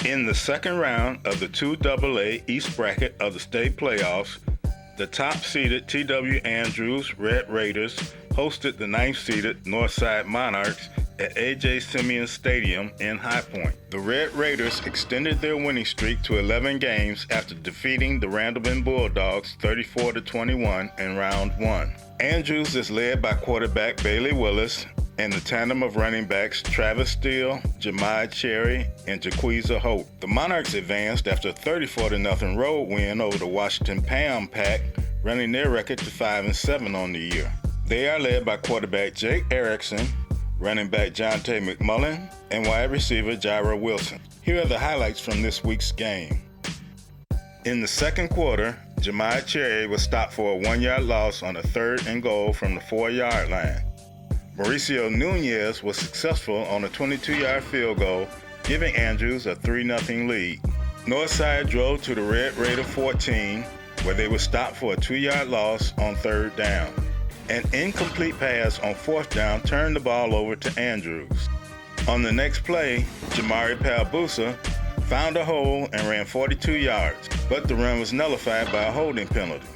In the second round of the 2AA East bracket of the state playoffs, the top-seeded T.W. Andrews Red Raiders hosted the ninth-seeded Northside Monarchs at A.J. Simeon Stadium in High Point. The Red Raiders extended their winning streak to 11 games after defeating the Northside Bulldogs 34-21 in round 1. Andrews is led by quarterback Bailey Willis and the tandem of running backs Travis Steele, Jemiah Cherry, and Jaquiza Hope. The Monarchs advanced after a 34-0 road win over the Washington Pound Pack, running their record to 5-7 on the year. They are led by quarterback Jake Erickson, running back Jonte McMullen, and wide receiver Jaira Wilson. Here are the highlights from this week's game. In the second quarter, Jemiah Cherry was stopped for a 1-yard loss on a 3rd and goal from the 4-yard line. Mauricio Nunez was successful on a 22-yard field goal, giving Andrews a 3-0 lead. Northside drove to the Red Raider 14, where they were stopped for a 2-yard loss on 3rd down. An incomplete pass on 4th down turned the ball over to Andrews. On the next play, Jamari Palbusa found a hole and ran 42 yards, but the run was nullified by a holding penalty.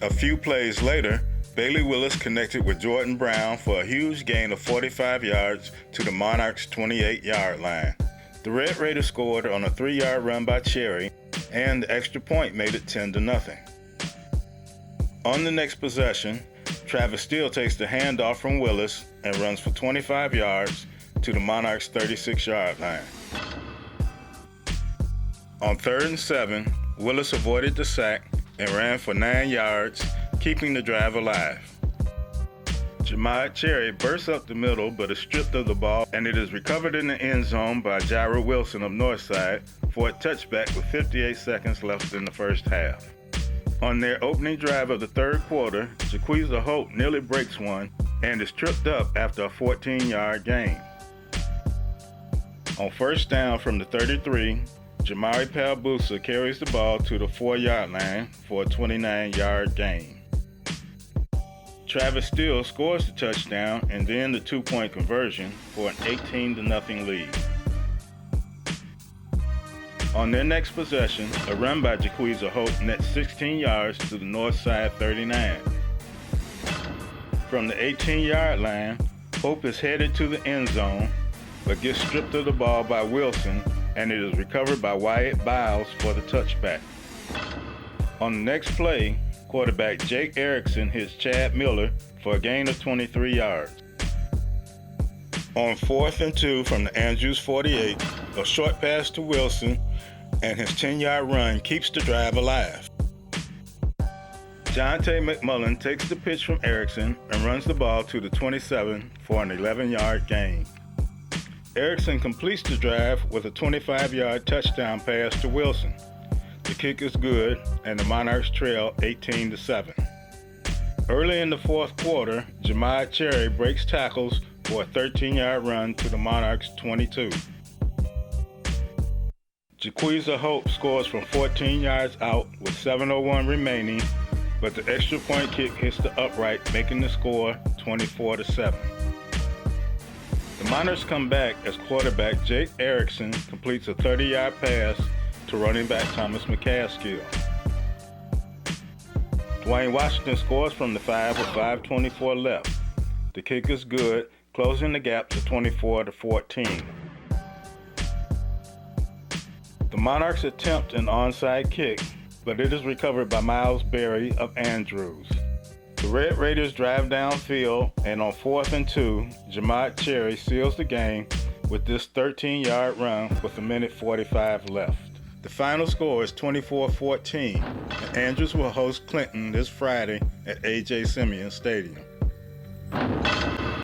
A few plays later, Bailey Willis connected with Jordan Brown for a huge gain of 45 yards to the Monarchs' 28-yard line. The Red Raiders scored on a 3-yard run by Cherry, and the extra point made it 10-0. On the next possession, Travis Steele takes the handoff from Willis and runs for 25 yards to the Monarchs' 36-yard line. On 3rd and 7, Willis avoided the sack and ran for 9 yards, keeping the drive alive. Jemiah Cherry bursts up the middle but is stripped of the ball, and it is recovered in the end zone by Jaira Wilson of Northside for a touchback with 58 seconds left in the first half. On their opening drive of the 3rd quarter, Jaquiza Hope nearly breaks one and is tripped up after a 14-yard gain. On 1st down from the 33, Jamari Palbusa carries the ball to the 4-yard line for a 29-yard gain. Travis Steele scores the touchdown and then the 2-point conversion for an 18-0 lead. On their next possession, a run by Jaquiza Hope nets 16 yards to the Northside 39. From the 18-yard line, Hope is headed to the end zone, but gets stripped of the ball by Wilson, and it is recovered by Wyatt Biles for the touchback. On the next play, quarterback Jake Erickson hits Chad Miller for a gain of 23 yards. On 4th and 2 from the Andrews 48, a short pass to Wilson and his 10-yard run keeps the drive alive. Jonte McMullen takes the pitch from Erickson and runs the ball to the 27 for an 11-yard gain. Erickson completes the drive with a 25-yard touchdown pass to Wilson. The kick is good, and the Monarchs trail 18-7. Early in the 4th quarter, Jemiah Cherry breaks tackles for a 13-yard run to the Monarchs' 22. Jaquiza Hope scores from 14 yards out with 7:01 remaining, but the extra point kick hits the upright, making the score 24-7. The Monarchs come back as quarterback Jake Erickson completes a 30-yard pass to running back Thomas McCaskill. Dwayne Washington scores from the 5 with 5:24 left. The kick is good, closing the gap to 24-14. The Monarchs attempt an onside kick, but it is recovered by Miles Berry of Andrews. The Red Raiders drive downfield, and on 4th and 2, Jemiah Cherry seals the game with this 13-yard run with 1:45 left. The final score is 24-14, and Andrews will host Clinton this Friday at A.J. Simeon Stadium.